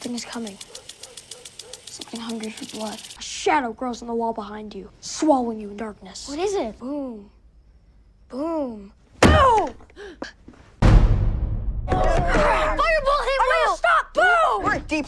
Something is coming. Something hungry for blood. A shadow grows on the wall behind you, swallowing you in darkness. What is it? Boom. Boom. Boom! Fireball hit Will! Stop! Boom! We're deep.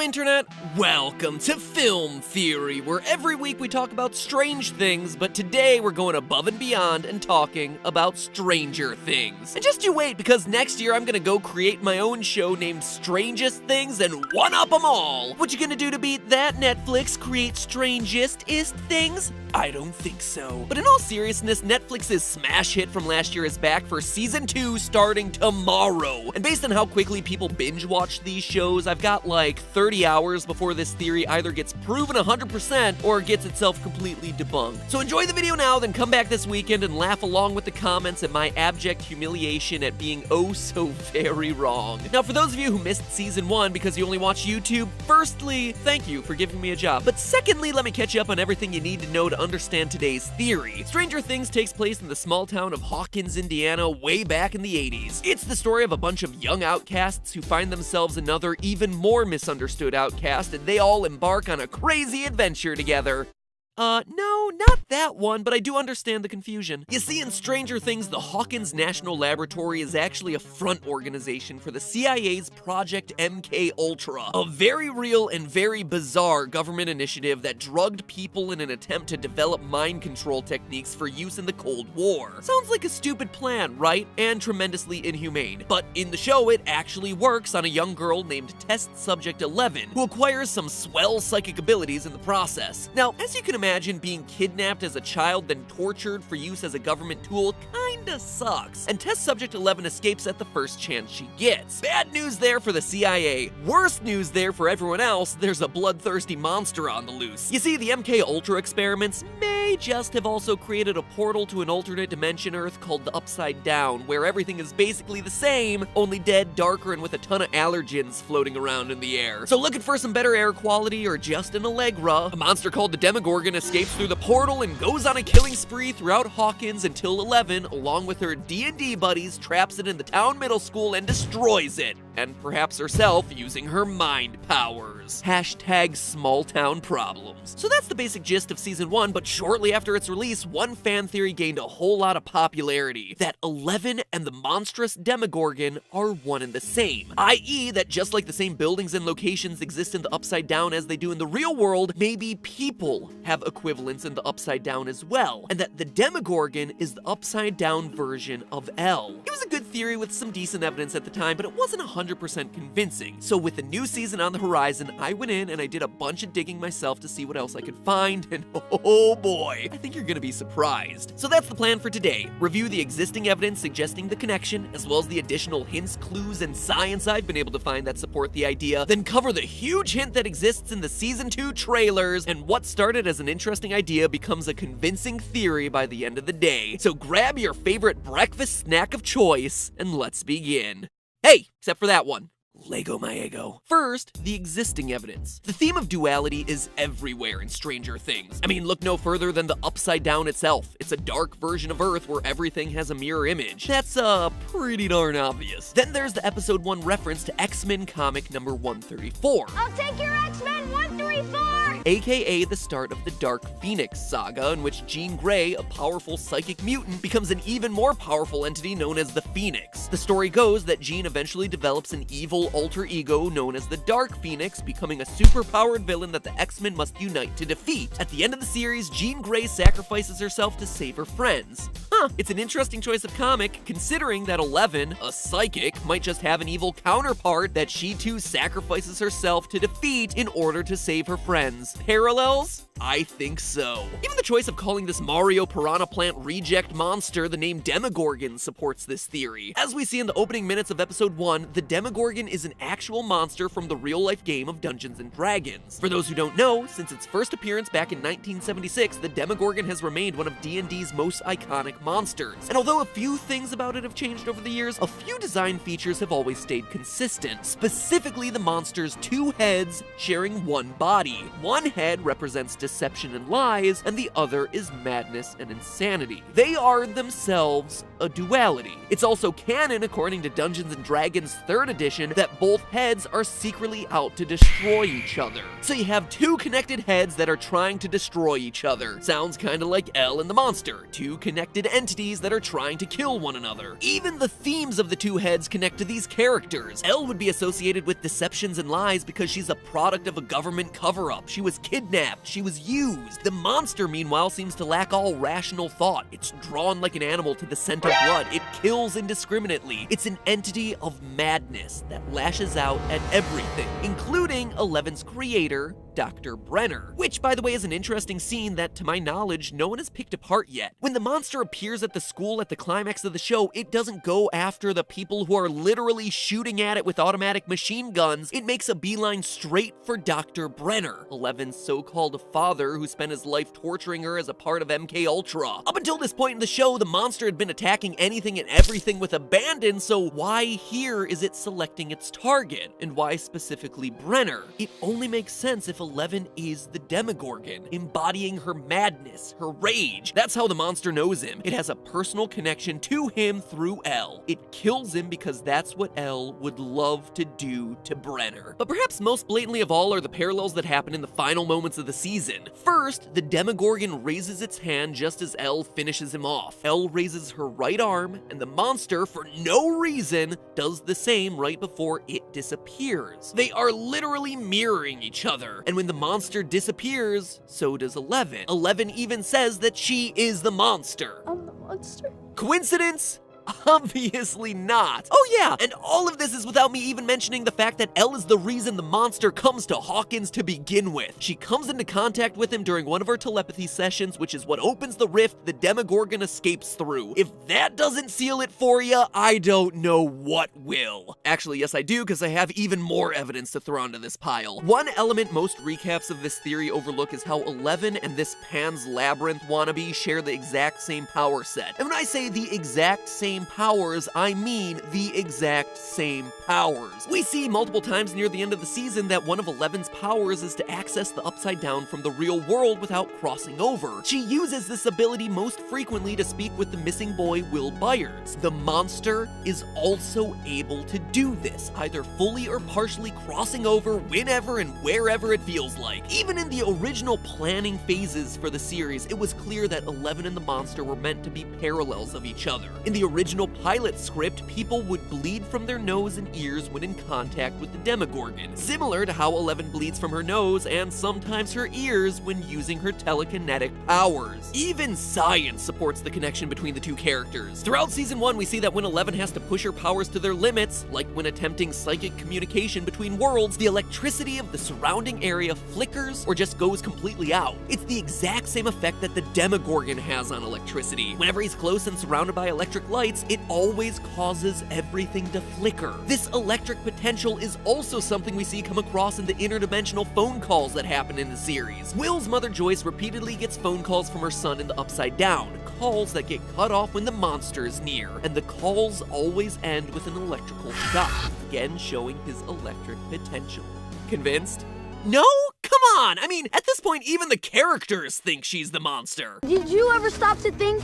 Internet, welcome to Film Theory, where every week we talk about strange things, but today we're going above and beyond and talking about Stranger Things. And just you wait, because next year I'm gonna go create my own show named Strangest Things and one-up them all. What you gonna do to beat that, Netflix? Create strangest-ist things? I don't think so. But in all seriousness, Netflix's smash hit from last year is back for season 2 starting tomorrow. And based on how quickly people binge watch these shows, I've got like 30 hours before this theory either gets proven 100% or gets itself completely debunked. So enjoy the video now, then come back this weekend and laugh along with the comments at my abject humiliation at being oh so very wrong. Now, for those of you who missed season 1 because you only watch YouTube, firstly, thank you for giving me a job. But secondly, let me catch you up on everything you need to know to understand today's theory. Stranger Things takes place in the small town of Hawkins, Indiana, way back in the 80s. It's the story of a bunch of young outcasts who find themselves another, even more misunderstood outcast, and they all embark on a crazy adventure together. No, not that one, but I do understand the confusion. You see, in Stranger Things, the Hawkins National Laboratory is actually a front organization for the CIA's Project MK-Ultra, a very real and very bizarre government initiative that drugged people in an attempt to develop mind control techniques for use in the Cold War. Sounds like a stupid plan, right? And tremendously inhumane. But in the show, it actually works on a young girl named Test Subject 11, who acquires some swell psychic abilities in the process. Now, as you can imagine, being kidnapped as a child then tortured for use as a government tool kinda sucks, and Test Subject 11 escapes at the first chance she gets. Bad news there for the CIA. Worst news there for everyone else, there's a bloodthirsty monster on the loose. You see, the MK-Ultra experiments may just have also created a portal to an alternate dimension Earth called the Upside Down, where everything is basically the same, only dead, darker, and with a ton of allergens floating around in the air. So looking for some better air quality or just an Allegra, a monster called the Demogorgon escapes through the portal and goes on a killing spree throughout Hawkins until 11, along with her D&D buddies, traps it in the town middle school and destroys it. And perhaps herself using her mind powers. Hashtag small town problems. So that's the basic gist of season 1, but shortly after its release, one fan theory gained a whole lot of popularity. That 11 and the monstrous Demogorgon are one and the same. I.e. that just like the same buildings and locations exist in the Upside Down as they do in the real world, maybe people have equivalents in the Upside Down as well. And that the Demogorgon is the Upside Down version of L. It was a good theory with some decent evidence at the time, but it wasn't 100% convincing. So with the new season on the horizon, I went in and I did a bunch of digging myself to see what else I could find, and oh boy, I think you're gonna be surprised. So that's the plan for today. Review the existing evidence suggesting the connection, as well as the additional hints, clues, and science I've been able to find that support the idea, then cover the huge hint that exists in the season 2 trailers, and what started as an interesting idea becomes a convincing theory by the end of the day. So grab your favorite breakfast snack of choice, and let's begin. Hey, except for that one. Lego my ego. First, the existing evidence. The theme of duality is everywhere in Stranger Things. I mean, look no further than the Upside Down itself. It's a dark version of Earth where everything has a mirror image. That's, pretty darn obvious. Then there's the episode 1 reference to X-Men comic number 134. I'll take your X-Men 134! AKA the start of the Dark Phoenix saga, in which Jean Grey, a powerful psychic mutant, becomes an even more powerful entity known as the Phoenix. The story goes that Jean eventually develops an evil alter ego known as the Dark Phoenix, becoming a super-powered villain that the X-Men must unite to defeat. At the end of the series, Jean Grey sacrifices herself to save her friends. It's an interesting choice of comic, considering that 11, a psychic, might just have an evil counterpart that she too sacrifices herself to defeat in order to save her friends. Parallels? I think so. Even the choice of calling this Mario Piranha Plant reject monster the name Demogorgon supports this theory. As we see in the opening minutes of episode 1, the Demogorgon is an actual monster from the real-life game of Dungeons & Dragons. For those who don't know, since its first appearance back in 1976, the Demogorgon has remained one of D&D's most iconic monsters. And although a few things about it have changed over the years, a few design features have always stayed consistent. Specifically, the monster's two heads sharing one body. One head represents deception and lies, and the other is madness and insanity. They are themselves a duality. It's also canon, according to Dungeons & Dragons 3rd edition, that both heads are secretly out to destroy each other. So you have two connected heads that are trying to destroy each other. Sounds kinda like Elle and the monster, two connected entities that are trying to kill one another. Even the themes of the two heads connect to these characters. Elle would be associated with deceptions and lies because she's a product of a government cover-up. She was kidnapped, she was used. The monster, meanwhile, seems to lack all rational thought. It's drawn like an animal to the scent of blood. It kills indiscriminately. It's an entity of madness that lashes out at everything, including Eleven's creator, Dr. Brenner. Which, by the way, is an interesting scene that, to my knowledge, no one has picked apart yet. When the monster appears at the school at the climax of the show, it doesn't go after the people who are literally shooting at it with automatic machine guns. It makes a beeline straight for Dr. Brenner, Eleven's so-called father who spent his life torturing her as a part of MK Ultra. Up until this point in the show, the monster had been attacking anything and everything with abandon, so why here is it selecting its target? And why specifically Brenner? It only makes sense if 11 is the Demogorgon, embodying her madness, her rage. That's how the monster knows him. It has a personal connection to him through Elle. It kills him because that's what Elle would love to do to Brenner. But perhaps most blatantly of all are the parallels that happen in the final moments of the season. First, the Demogorgon raises its hand just as Elle finishes him off. Elle raises her right arm, and the monster, for no reason, does the same right before it disappears. They are literally mirroring each other, and when the monster disappears, so does 11. 11 even says that she is the monster. I'm the monster. Coincidence? Obviously not. Oh yeah, and all of this is without me even mentioning the fact that Elle is the reason the monster comes to Hawkins to begin with. She comes into contact with him during one of her telepathy sessions, which is what opens the rift the Demogorgon escapes through. If that doesn't seal it for you, I don't know what will. Actually, yes I do, because I have even more evidence to throw onto this pile. One element most recaps of this theory overlook is how 11 and this Pan's Labyrinth wannabe share the exact same power set. And when I say the exact same powers, I mean the exact same powers. We see multiple times near the end of the season that one of 11's powers is to access the Upside Down from the real world without crossing over. She uses this ability most frequently to speak with the missing boy Will Byers. The monster is also able to do this, either fully or partially crossing over whenever and wherever it feels like. Even in the original planning phases for the series, it was clear that 11 and the monster were meant to be parallels of each other. In the original pilot script, people would bleed from their nose and ears when in contact with the Demogorgon, similar to how 11 bleeds from her nose and sometimes her ears when using her telekinetic powers. Even science supports the connection between the two characters. Throughout season 1, we see that when 11 has to push her powers to their limits, like when attempting psychic communication between worlds, the electricity of the surrounding area flickers or just goes completely out. It's the exact same effect that the Demogorgon has on electricity. Whenever he's close and surrounded by electric lights, it always causes everything to flicker. This electric potential is also something we see come across in the interdimensional phone calls that happen in the series. Will's mother Joyce repeatedly gets phone calls from her son in the Upside Down, calls that get cut off when the monster is near, and the calls always end with an electrical shock, again showing his electric potential. Convinced? No? Come on! I mean, at this point, even the characters think she's the monster. Did you ever stop to think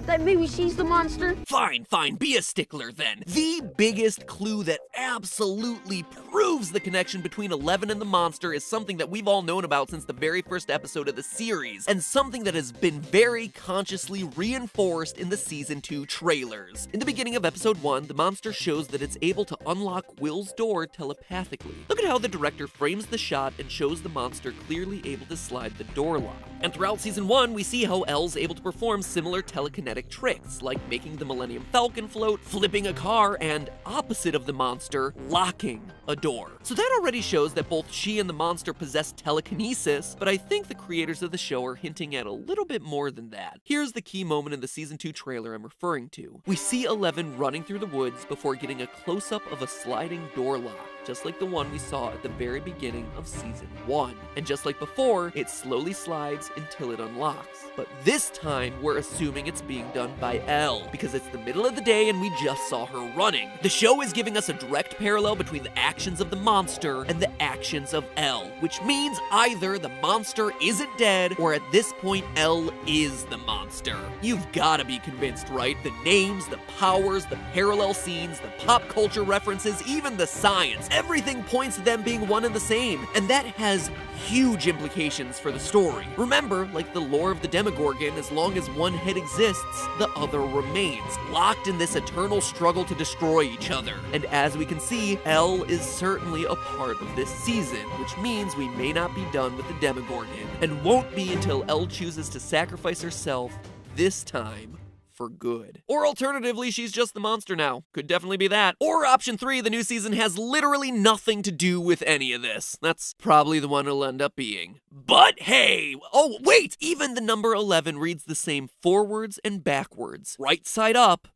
that maybe she's the monster? Fine, be a stickler then. The biggest clue that absolutely proves the connection between 11 and the monster is something that we've all known about since the very first episode of the series, and something that has been very consciously reinforced in the season 2 trailers. In the beginning of episode 1, the monster shows that it's able to unlock Will's door telepathically. Look at how the director frames the shot and shows the monster clearly able to slide the door lock. And throughout season 1, we see how Elle's able to perform similar telekinetic tricks, like making the Millennium Falcon float, flipping a car, and, opposite of the monster, locking a door. So that already shows that both she and the monster possess telekinesis, but I think the creators of the show are hinting at a little bit more than that. Here's the key moment in the season 2 trailer I'm referring to. We see Eleven running through the woods before getting a close-up of a sliding door lock, just like the one we saw at the very beginning of season 1. And just like before, it slowly slides until it unlocks. But this time, we're assuming it's being done by Elle, because it's the middle of the day and we just saw her running. The show is giving us a direct parallel between the actions of the monster and the actions of Elle, which means either the monster isn't dead, or at this point, Elle is the monster. You've gotta be convinced, right? The names, the powers, the parallel scenes, the pop culture references, even the science. Everything points to them being one and the same, and that has huge implications for the story. Remember, like the lore of the Demogorgon, as long as one head exists, the other remains, locked in this eternal struggle to destroy each other. And as we can see, Elle is certainly a part of this season, which means we may not be done with the Demogorgon, and won't be until Elle chooses to sacrifice herself, this time for good. Or alternatively, she's just the monster now. Could definitely be that. Or option 3, the new season has literally nothing to do with any of this. That's probably the one it'll end up being. But hey! Oh, wait! Even the number 11 reads the same forwards and backwards. Right side up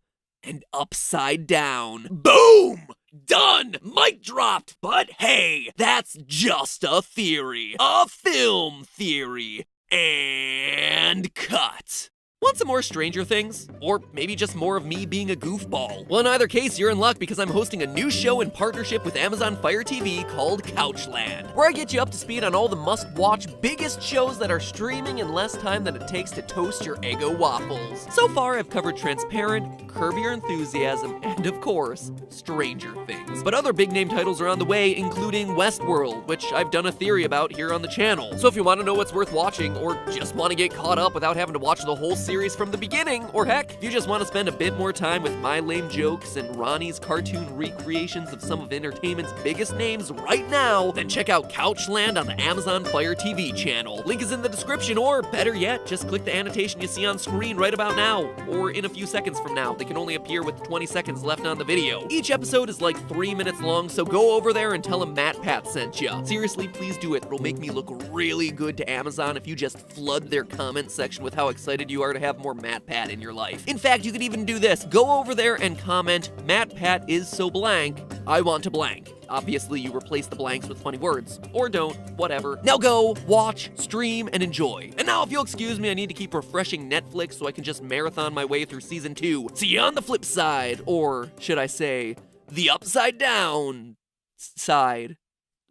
and upside down. Boom! Done! Mic dropped! But hey, that's just a theory. A film theory. And cut. Want some more Stranger Things? Or maybe just more of me being a goofball? Well, in either case, you're in luck because I'm hosting a new show in partnership with Amazon Fire TV called Couchland, where I get you up to speed on all the must-watch biggest shows that are streaming in less time than it takes to toast your Eggo waffles. So far, I've covered Transparent, Curb Your Enthusiasm, and of course, Stranger Things. But other big-name titles are on the way, including Westworld, which I've done a theory about here on the channel. So if you want to know what's worth watching, or just want to get caught up without having to watch the whole series from the beginning, or heck, if you just want to spend a bit more time with my lame jokes and Ronnie's cartoon recreations of some of entertainment's biggest names right now, then check out Couchland on the Amazon Fire TV channel. Link is in the description, or better yet, just click the annotation you see on screen right about now, or in a few seconds from now. They can only appear with 20 seconds left on the video. Each episode is like 3 minutes long, so go over there and tell them Matt Pat sent ya. Seriously, please do it. It'll make me look really good to Amazon if you just flood their comment section with how excited you are to have more Matt Pat in your life. In fact, you could even do this. Go over there and comment, Matt Pat is so blank, I want to blank. Obviously, you replace the blanks with funny words. Or don't, whatever. Now go, watch, stream, and enjoy. And now, if you'll excuse me, I need to keep refreshing Netflix so I can just marathon my way through season 2. See you on the flip side, or should I say, the upside down side.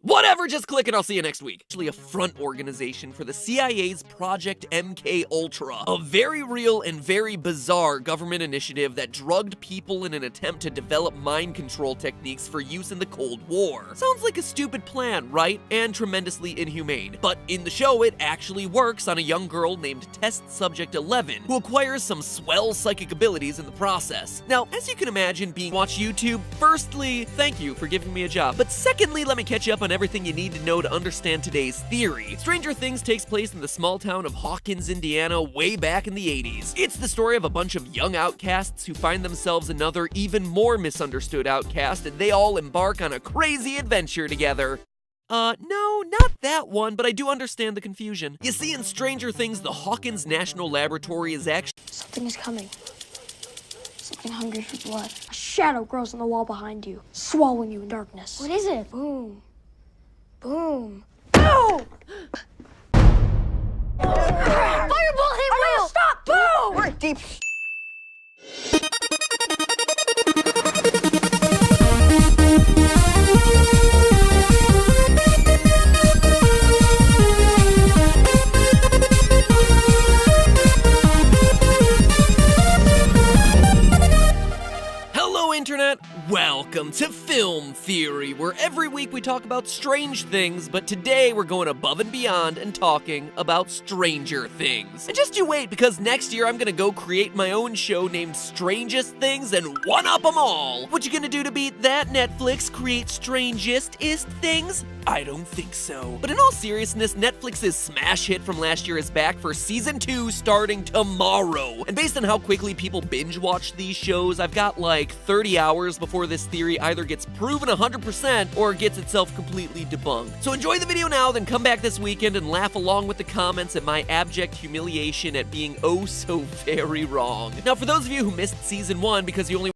Whatever, just click and I'll see you next week. Actually, a front organization for the CIA's Project MK Ultra, a very real and very bizarre government initiative that drugged people in an attempt to develop mind control techniques for use in the Cold War. Sounds like a stupid plan, right? And tremendously inhumane. But in the show, it actually works on a young girl named Test Subject 11, who acquires some swell psychic abilities in the process. Now, as you can imagine, watch YouTube, firstly, thank you for giving me a job. But secondly, let me catch you up on everything you need to know to understand today's theory. Stranger Things takes place in the small town of Hawkins, Indiana, way back in the 80s. It's the story of a bunch of young outcasts who find themselves another, even more misunderstood outcast, and they all embark on a crazy adventure together. No, not that one, but I do understand the confusion. You see, in Stranger Things, the Hawkins National Laboratory is actually— Something is coming. Something hungry for blood. A shadow grows on the wall behind you, swallowing you in darkness. What is it? Boom. Boom. Ow! Fireball hit Will! Stop! Boom! We're deep. Internet, welcome to Film Theory, where every week we talk about strange things, but today we're going above and beyond and talking about Stranger Things. And just you wait, because next year I'm gonna go create my own show named Strangest Things and one-up them all. What you gonna do to beat that, Netflix? Create strangest-ist things? I don't think so. But in all seriousness, Netflix's smash hit from last year is back for season 2 starting tomorrow. And based on how quickly people binge watch these shows, I've got like 30 hours before this theory either gets proven 100% or gets itself completely debunked. So enjoy the video now, then come back this weekend and laugh along with the comments at my abject humiliation at being oh so very wrong. Now, for those of you who missed season 1 because you only